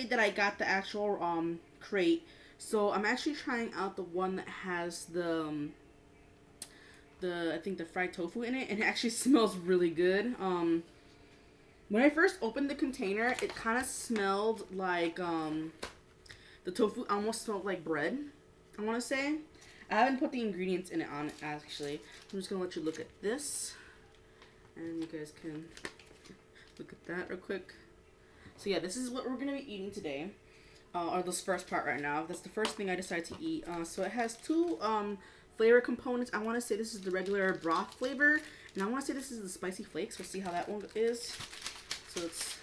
that I got the actual crate. So I'm actually trying out the one that has the I think the fried tofu in it, and it actually smells really good. When I first opened the container, it kind of smelled like the tofu almost smelled like bread, I want to say. I haven't put the ingredients in it on it, actually. I'm just gonna let you look at this, and you guys can look at that real quick. So yeah, this is what we're gonna be eating today, or this first part right now. That's the first thing I decided to eat. So it has two flavor components. I want to say this is the regular broth flavor, and I want to say this is the spicy flakes. We'll see how that one is. So let's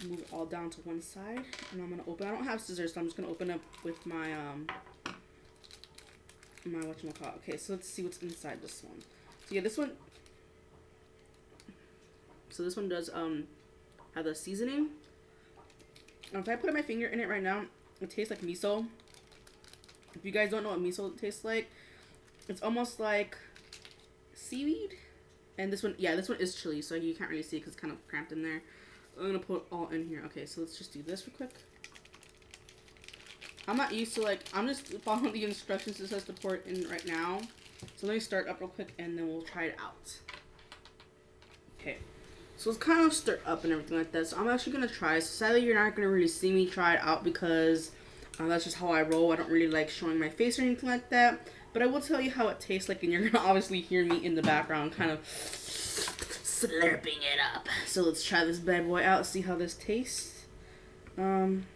move it all down to one side, and I'm gonna open. I don't have scissors, so I'm just gonna open up with my my whatchamacallit. Okay, so let's see what's inside this one. So yeah, this one. So this one does have the seasoning. If I put my finger in it right now, it tastes like miso. If you guys don't know what miso tastes like, it's almost like seaweed. And this one, yeah, this one is chili, so you can't really see it because it's kind of cramped in there. I'm gonna put it all in here. Okay, so let's just do this real quick. I'm not used to, like, I'm just following the instructions it says to pour it in right now. So let me start up real quick and then we'll try it out. Okay, so it's kind of stirred up and everything like that. So I'm actually gonna try. So sadly, you're not gonna really see me try it out because that's just how I roll. I don't really like showing my face or anything like that. But I will tell you how it tastes like, and you're gonna obviously hear me in the background kind of slurping it up. So let's try this bad boy out, see how this tastes. I'm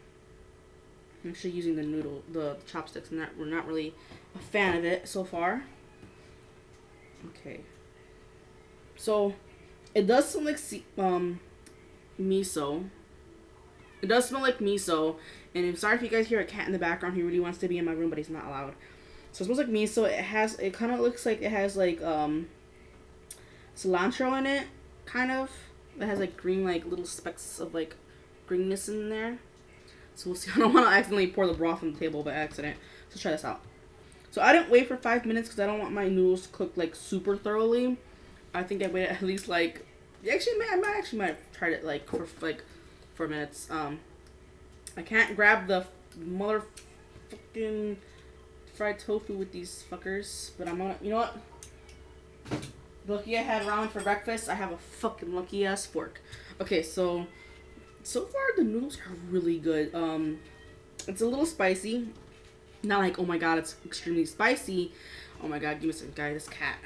actually using the chopsticks, and we're not really a fan of it so far. Okay. So it does smell like miso. It does smell like miso, and I'm sorry if you guys hear a cat in the background. He really wants to be in my room, but he's not allowed. So it smells like miso. It kind of looks like it has like cilantro in it, kind of. It has like green, like little specks of like greenness in there. So we'll see. I don't want to accidentally pour the broth on the table by accident. So let's try this out. So I didn't wait for 5 minutes because I don't want my noodles to cook like super thoroughly. I think I waited at least like, I might have tried it like for 4 minutes. I can't grab the motherfucking fried tofu with these fuckers, but I'm gonna, you know what? Lucky I had ramen for breakfast. I have a fucking lucky ass fork. Okay, so far the noodles are really good. It's a little spicy. Not like, oh my god, it's extremely spicy. Oh my god, give me some guy, this cat.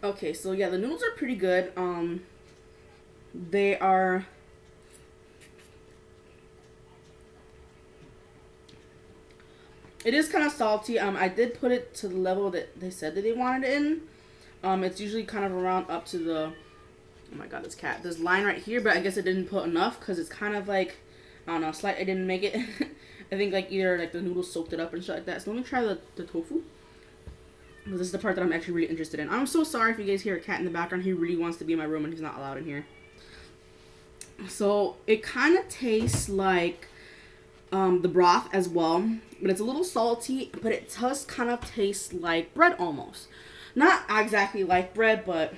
Okay, so yeah, the noodles are pretty good. They are. It is kind of salty. I did put it to the level that they said that they wanted it in. It's usually kind of around up to the, oh my god, this cat. This line right here, but I guess I didn't put enough because it's kind of like, I don't know, I didn't make it. I think like either like the noodles soaked it up and shit like that. So let me try the tofu. This is the part that I'm actually really interested in. I'm so sorry if you guys hear a cat in the background. He really wants to be in my room and he's not allowed in here. So it kind of tastes like the broth as well, but it's a little salty, but it does kind of taste like bread almost. Not exactly like bread, but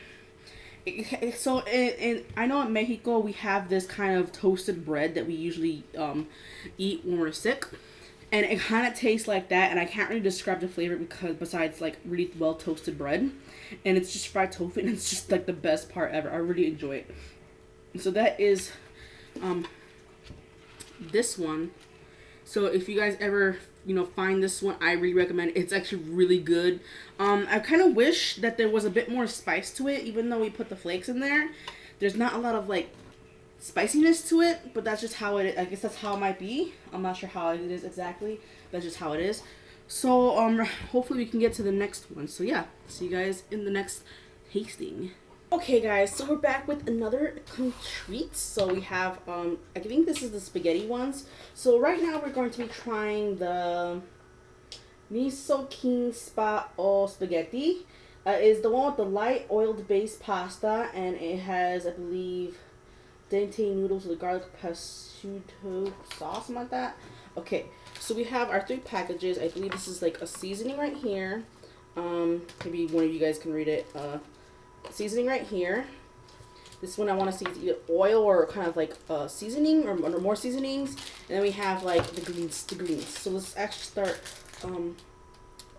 I know in Mexico we have this kind of toasted bread that we usually eat when we're sick, and it kind of tastes like that. And I can't really describe the flavor because besides like really well toasted bread, and it's just fried tofu, and it's just like the best part ever. I really enjoy it. So that is this one. So if you guys ever, find this one, I really recommend it. It's actually really good. I kind of wish that there was a bit more spice to it, even though we put the flakes in there. There's not a lot of, like, spiciness to it, but that's just how it is. I guess that's how it might be. I'm not sure how it is exactly. That's just how it is. So, hopefully we can get to the next one. So, yeah. See you guys in the next tasting. Okay, guys, so we're back with another treat. So we have, I think this is the spaghetti ones. So right now we're going to be trying the Miso King Spa O Spaghetti. Is the one with the light oiled based pasta, and it has, I believe, dente noodles with a garlic prosciutto sauce, something like that. Okay, so we have our 3 packages. I believe this is like a seasoning right here. Maybe one of you guys can read it. Seasoning right here. This one I want to see is either oil or kind of like seasoning or more seasonings. And then we have like the greens. So let's actually start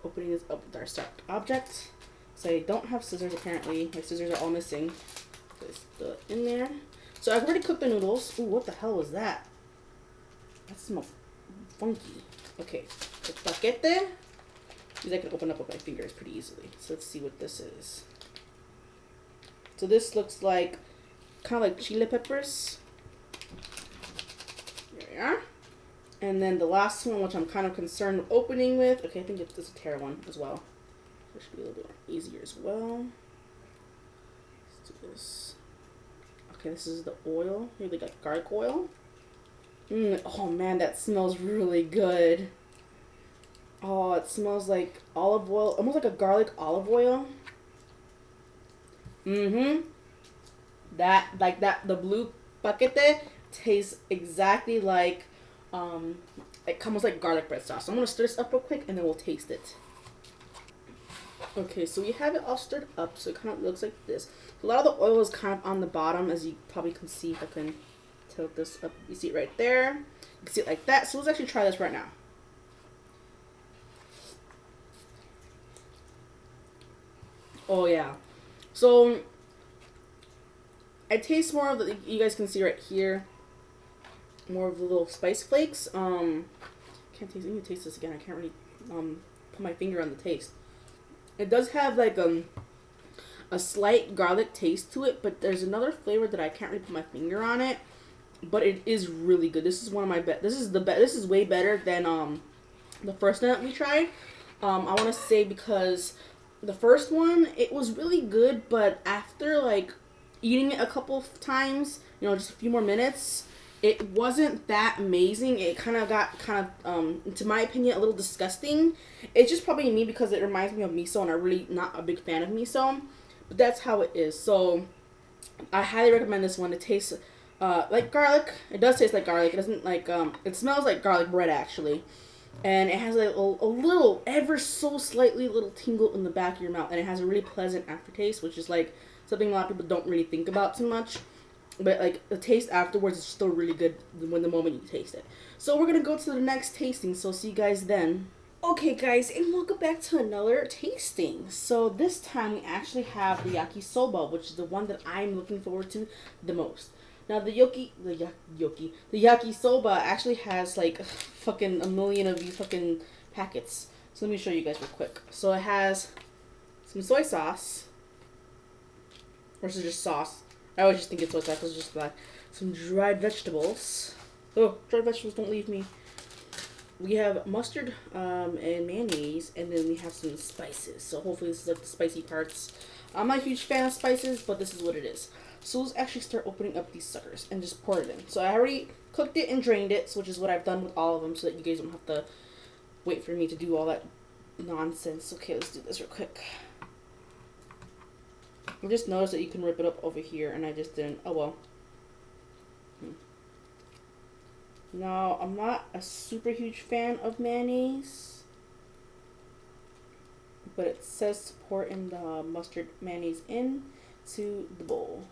opening this up with our start object. So I don't have scissors apparently. My scissors are all missing. Place the in there. So I've already cooked the noodles. Ooh, what the hell was that? That smells funky. Okay, the paquete. These I can open up with my fingers pretty easily. So let's see what this is. So this looks like kind of like chili peppers. There we are. And then the last one, which I'm kind of concerned with opening with. Okay, I think it's a tear one as well. It should be a little bit more easier as well. Let's do this. Okay, this is the oil. Here they got garlic oil. Oh man, that smells really good. Oh, it smells like olive oil, almost like a garlic olive oil. The blue paquete tastes exactly like, it comes like garlic bread sauce. So I'm gonna stir this up real quick and then we'll taste it. Okay, so we have it all stirred up, so it kind of looks like this. A lot of the oil is kind of on the bottom, as you probably can see. If I can tilt this up, you see it right there. You can see it like that. So let's actually try this right now. Oh yeah. So I taste more of the, you guys can see right here, more of the little spice flakes. Can't taste. I need to taste this again. I can't really put my finger on the taste. It does have like a slight garlic taste to it, but there's another flavor that I can't really put my finger on it. But it is really good. This is one of my This is This is way better than the first one that we tried. I want to say because the first one, it was really good, but after like eating it a couple of times, just a few more minutes, it wasn't that amazing. It kind of got to my opinion, a little disgusting. It's just probably me because it reminds me of miso, and I'm really not a big fan of miso. But that's how it is. So I highly recommend this one. It tastes like garlic. It does taste like garlic. It doesn't like it smells like garlic bread actually. And it has like a little, ever so slightly little tingle in the back of your mouth. And it has a really pleasant aftertaste, which is like something a lot of people don't really think about too much. But like the taste afterwards is still really good when the moment you taste it. So we're going to go to the next tasting. So see you guys then. Okay guys, and welcome back to another tasting. So this time we actually have the yakisoba, which is the one that I'm looking forward to the most. Now the yakisoba actually has like fucking a million of these fucking packets. So let me show you guys real quick. So it has some soy sauce, versus just sauce. I always just think it's soy sauce because it's just black. Some dried vegetables. Oh, dried vegetables, don't leave me. We have mustard and mayonnaise, and then we have some spices. So hopefully this is like the spicy parts. I'm not a huge fan of spices, but this is what it is. So let's actually start opening up these suckers and just pour it in. So I already cooked it and drained it, which is what I've done with all of them, so that you guys don't have to wait for me to do all that nonsense. Okay, let's do this real quick. I just noticed that you can rip it up over here, and I just didn't. Oh well. No, I'm not a super huge fan of mayonnaise, but it says to pour in the mustard mayonnaise into the bowl.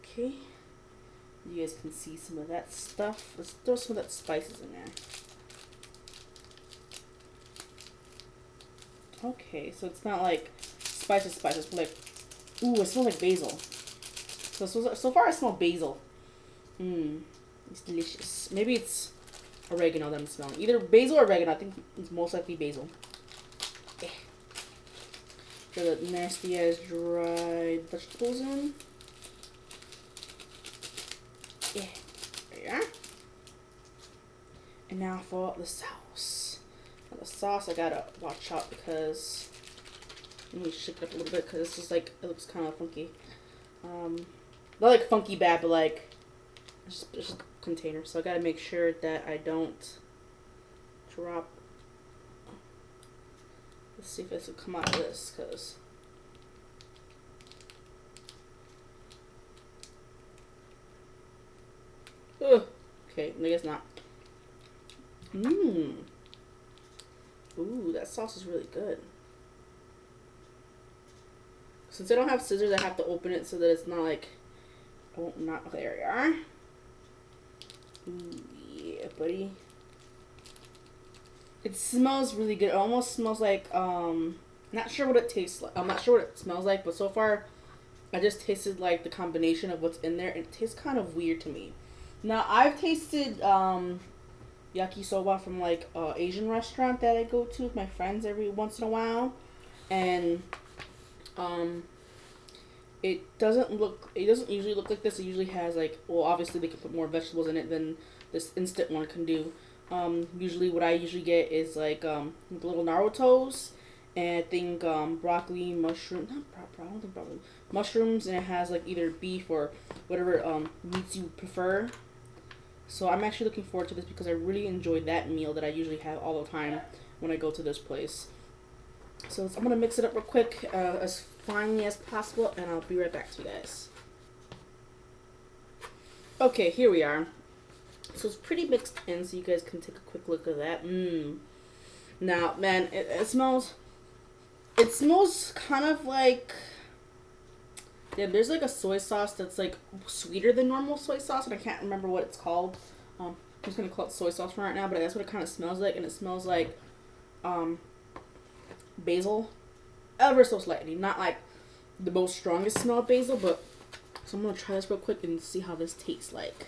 Okay, you guys can see some of that stuff. Let's throw some of that spices in there. Okay, so it's not like spices, but like, ooh, it smells like basil. So far I smell basil. It's delicious. Maybe it's oregano that I'm smelling. Either basil or oregano. I think it's most likely basil. Throw the nasty ass dried vegetables in. Yeah, there you are. And now for the sauce. Now the sauce I gotta watch out because let me shake it up a little bit because this is like, it looks kind of funky. Not like funky bad, but like it's just a container, so I gotta make sure that I don't drop. Let's see if this will come out of this, cause okay, I guess not. Ooh, that sauce is really good. Since I don't have scissors, I have to open it so that it's not like, oh, not, there we are. Ooh, yeah, buddy. It smells really good. It almost smells like, not sure what it tastes like. I'm not sure what it smells like, but so far, I just tasted like the combination of what's in there, and it tastes kind of weird to me. Now, I've tasted, yakisoba from like a Asian restaurant that I go to with my friends every once in a while, and it doesn't usually look like this. It usually has like, well, obviously they can put more vegetables in it than this instant one can do. Usually what I usually get is like little Naruto's, and I think broccoli, mushroom, not I don't think broccoli, mushrooms, and it has like either beef or whatever meats you prefer. So I'm actually looking forward to this because I really enjoy that meal that I usually have all the time when I go to this place. So I'm gonna mix it up real quick, as finely as possible, and I'll be right back to you guys. Okay, here we are. So it's pretty mixed in, so you guys can take a quick look at that. Now, man, it smells. It smells kind of like. Yeah, there's like a soy sauce that's like sweeter than normal soy sauce, and I can't remember what it's called. I'm just gonna call it soy sauce for right now, but that's what it kind of smells like, and it smells like basil, ever so slightly. Not like the most strongest smell of basil, but so I'm gonna try this real quick and see how this tastes like.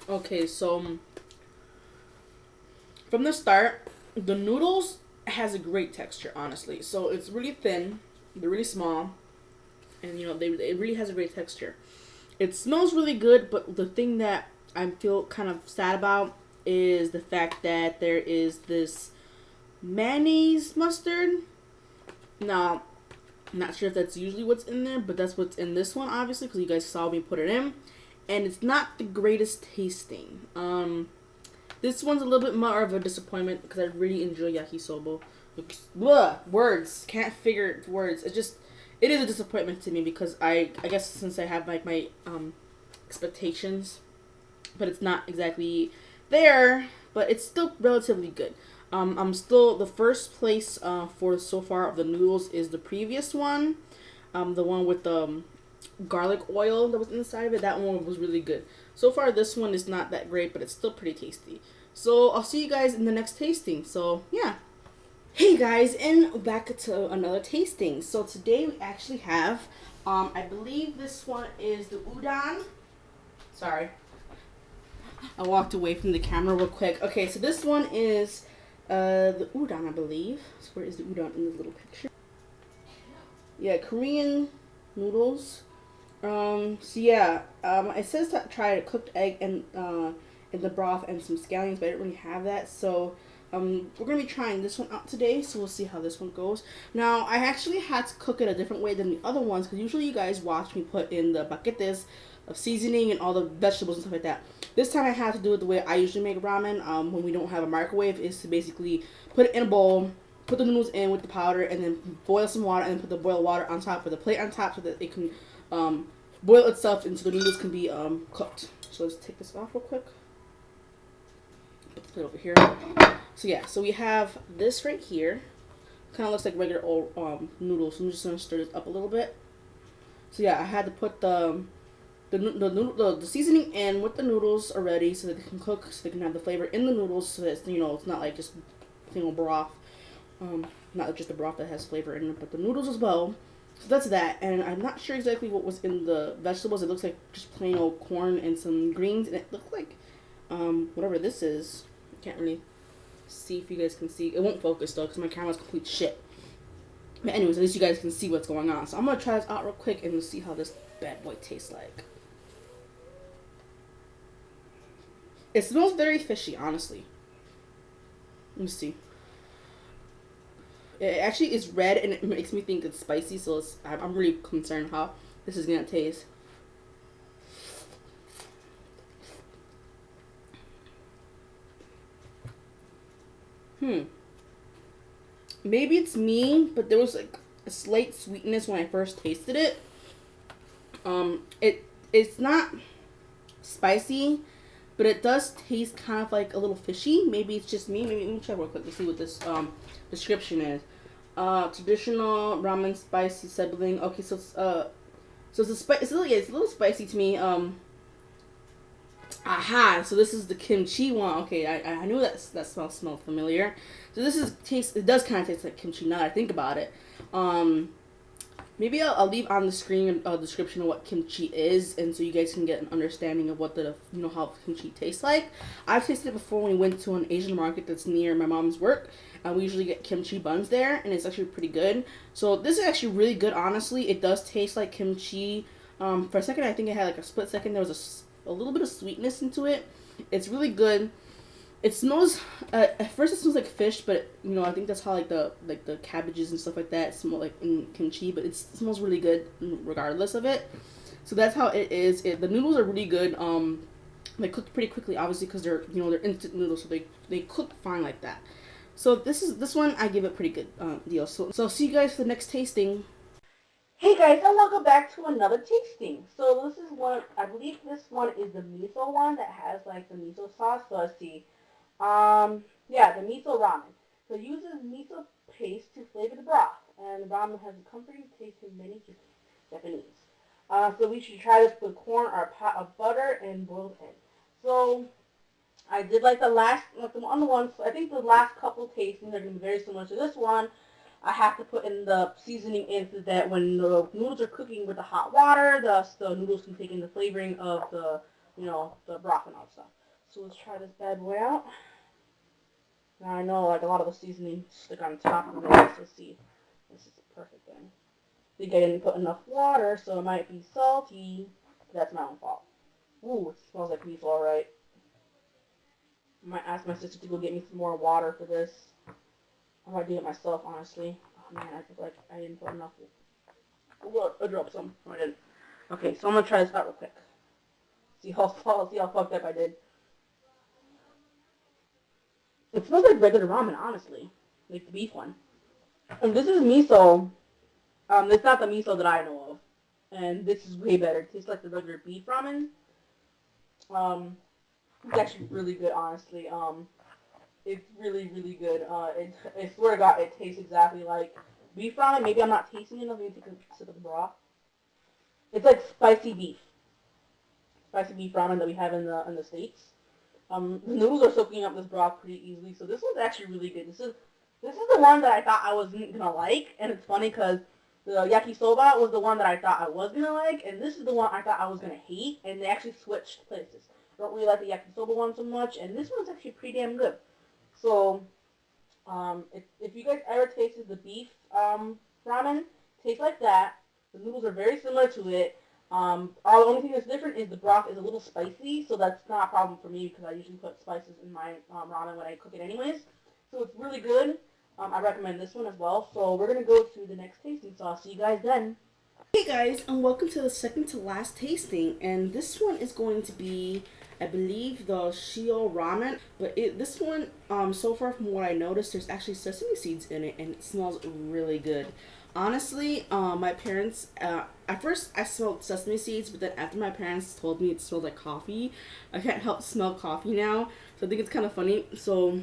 Okay, so from the start, the noodles has a great texture, honestly. So it's really thin, they're really small, and you know it really has a great texture. It smells really good, but the thing that I feel kind of sad about is the fact that there is this mayonnaise mustard. Now, I'm not sure if that's usually what's in there, but that's what's in this one, obviously, because you guys saw me put it in. And it's not the greatest tasting. This one's a little bit more of a disappointment because I really enjoy yakisoba. Blah, words. Can't figure words. It is a disappointment to me because I guess since I have like my expectations, but it's not exactly there, but it's still relatively good. I'm still, the first place for so far of the noodles is the previous one. The one with the garlic oil that was inside of it. That one was really good. So far, this one is not that great, but it's still pretty tasty. So I'll see you guys in the next tasting. So yeah. Hey guys, and back to another tasting. So today we actually have, I believe this one is the udon. Sorry. I walked away from the camera real quick. Okay, so this one is the udon, I believe. So where is the udon in this little picture? Yeah, Korean noodles. So yeah, it says to try a cooked egg and in the broth and some scallions, but I didn't really have that. So we're gonna be trying this one out today. So we'll see how this one goes. Now I actually had to cook it a different way than the other ones because usually you guys watch me put in the paquetes of seasoning and all the vegetables and stuff like that. This time I had to do it the way I usually make ramen. When we don't have a microwave, is to basically put it in a bowl, put the noodles in with the powder, and then boil some water, and then put the boiled water on top with a plate on top so that it can boil itself and so the noodles can be cooked. So let's take this off real quick. Put the plate over here. So yeah, so we have this right here. Kind of looks like regular old noodles. So I'm just gonna stir this up a little bit. So yeah, I had to put the seasoning in with the noodles already so that they can cook, so they can have the flavor in the noodles, so that it's not like just single broth. Not just the broth that has flavor in it, but the noodles as well. So that's that, and I'm not sure exactly what was in the vegetables. It looks like just plain old corn and some greens, and it looked like whatever this is. I can't really see if you guys can see. It won't focus though because my camera's complete shit. But anyways, at least you guys can see what's going on. So I'm gonna try this out real quick and see how this bad boy tastes like. It smells very fishy, honestly. Let me see. It actually is red and it makes me think it's spicy, so I'm really concerned how this is gonna taste. Maybe it's me, but there was like a slight sweetness when I first tasted it. It's not spicy, but it does taste kind of like a little fishy. Maybe it's just me. Maybe let me try real quick to see what this description is. Traditional ramen spicy sibling. Okay, so it's a little spicy to me. Aha! So this is the kimchi one. Okay, I knew that smelled familiar. So this is taste. It does kind of taste like kimchi now that I think about it. Maybe I'll leave on the screen a description of what kimchi is, and so you guys can get an understanding of what how kimchi tastes like. I've tasted it before when we went to an Asian market that's near my mom's work, and we usually get kimchi buns there, and it's actually pretty good. So this is actually really good, honestly. It does taste like kimchi. For a second, I think it had like a split second. There was a little bit of sweetness into it. It's really good. It smells. At first, it smells like fish, but I think that's how the cabbages and stuff like that smell like in kimchi. But it smells really good regardless of it. So that's how it is. The noodles are really good. They cook pretty quickly, obviously, because they're instant noodles, so they cook fine like that. So this one I give it pretty good deal. So see you guys for the next tasting. Hey guys, and welcome back to another tasting. So this is one. I believe this one is the miso one that has like the miso sauce. So let's see. Yeah, the miso ramen. So it uses miso paste to flavor the broth, and the ramen has a comforting taste in many Japanese. So we should try this with corn or a pot of butter and boiled egg. So I did like the ones. I think the last couple tastings are going to be very similar to this one. I have to put in the seasoning in so that when the noodles are cooking with the hot water, the noodles can take in the flavoring of the broth and all that stuff. So let's try this bad boy out. Now I know like a lot of the seasoning stick on top of it, so let's see. This is perfect then. I think I didn't put enough water, so it might be salty. That's my own fault. Ooh, it smells like beef alright. I might ask my sister to go get me some more water for this. I might do it myself, honestly. Oh man, I feel like I didn't put enough. Oh, I dropped some. No, I didn't. Okay, so I'm gonna try this out real quick. See how fucked up I did. It smells like regular ramen, honestly. Like the beef one. And this is miso. It's not the miso that I know of. And this is way better. It tastes like the regular beef ramen. It's actually really good, honestly. It's really, really good. I swear to God, it tastes exactly like beef ramen. Maybe I'm not tasting enough. Let me take a sip of the broth. It's like spicy beef ramen that we have in the States. The noodles are soaking up this broth pretty easily, so this one's actually really good. This is the one that I thought I wasn't gonna like, and it's funny because the yakisoba was the one that I thought I was gonna like, and this is the one I thought I was gonna hate, and they actually switched places. I don't really like the yakisoba one so much, and this one's actually pretty damn good. So, if you guys ever tasted the beef ramen, tastes like that. The noodles are very similar to it. The only thing that's different is the broth is a little spicy, so that's not a problem for me because I usually put spices in my ramen when I cook it anyways. So it's really good. I recommend this one as well. So we're going to go to the next tasting, so I'll see you guys then. Hey guys, and welcome to the second to last tasting, and this one is going to be, I believe, the Shio ramen. But this one, so far from what I noticed, there's actually sesame seeds in it, and it smells really good. Honestly, my parents, at first I smelled sesame seeds, but then after my parents told me it smelled like coffee, I can't help smell coffee now. So I think it's kind of funny. So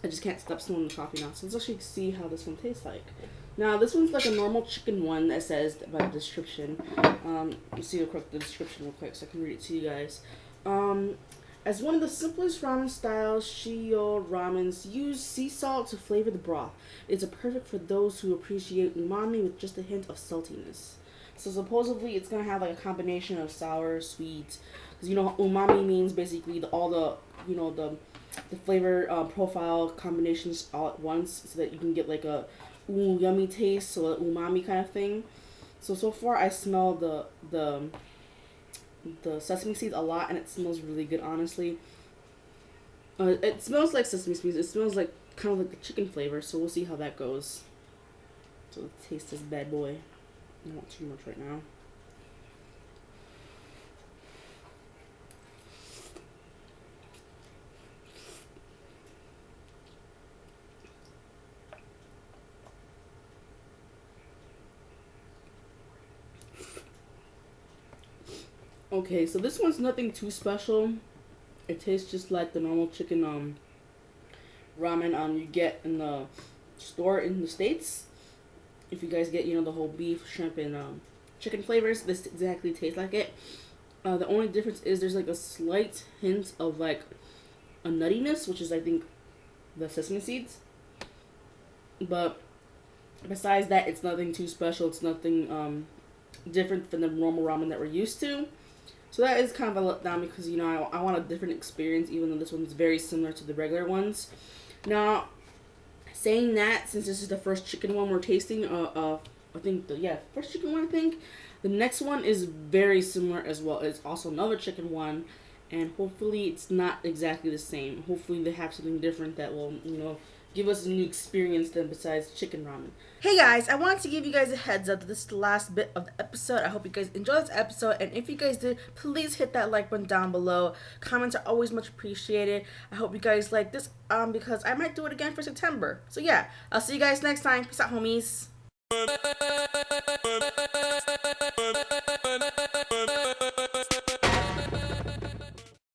I just can't stop smelling the coffee now. So let's actually see how this one tastes like. Now, this one's like a normal chicken one that says by the description. Let's see the description real quick so I can read it to you guys. As one of the simplest ramen styles, Shio ramens use sea salt to flavor the broth. It's perfect for those who appreciate umami with just a hint of saltiness. So supposedly it's gonna have like a combination of sour, sweet, because umami means basically the flavor profile combinations all at once, so that you can get like a ooh yummy taste, so umami kind of thing. So far I smell the sesame seeds a lot, and it smells really good, honestly. It smells like sesame seeds. It smells like kind of like the chicken flavor, so we'll see how that goes. So let's taste this bad boy. I don't want too much right now. Okay, so this one's nothing too special. It tastes just like the normal chicken ramen you get in the store in the States. If you guys get, you know, the whole beef, shrimp, and chicken flavors, this exactly tastes like it. The only difference is there's like a slight hint of like a nuttiness, which is I think the sesame seeds. But besides that, it's nothing too special. It's nothing different than the normal ramen that we're used to. So that is kind of a letdown because, you know, I want a different experience, even though this one's very similar to the regular ones. Now, saying that, since this is the first chicken one we're tasting, I think first chicken one, I think. The next one is very similar as well. It's also another chicken one, and hopefully it's not exactly the same. Hopefully they have something different that will, you know, give us a new experience than besides chicken ramen. Hey guys, I wanted to give you guys a heads up that this is the last bit of the episode. I hope you guys enjoyed this episode, and if you guys did, please hit that like button down below. Comments are always much appreciated. I hope you guys like this because I might do it again for September. So yeah, I'll see you guys next time. Peace out, homies.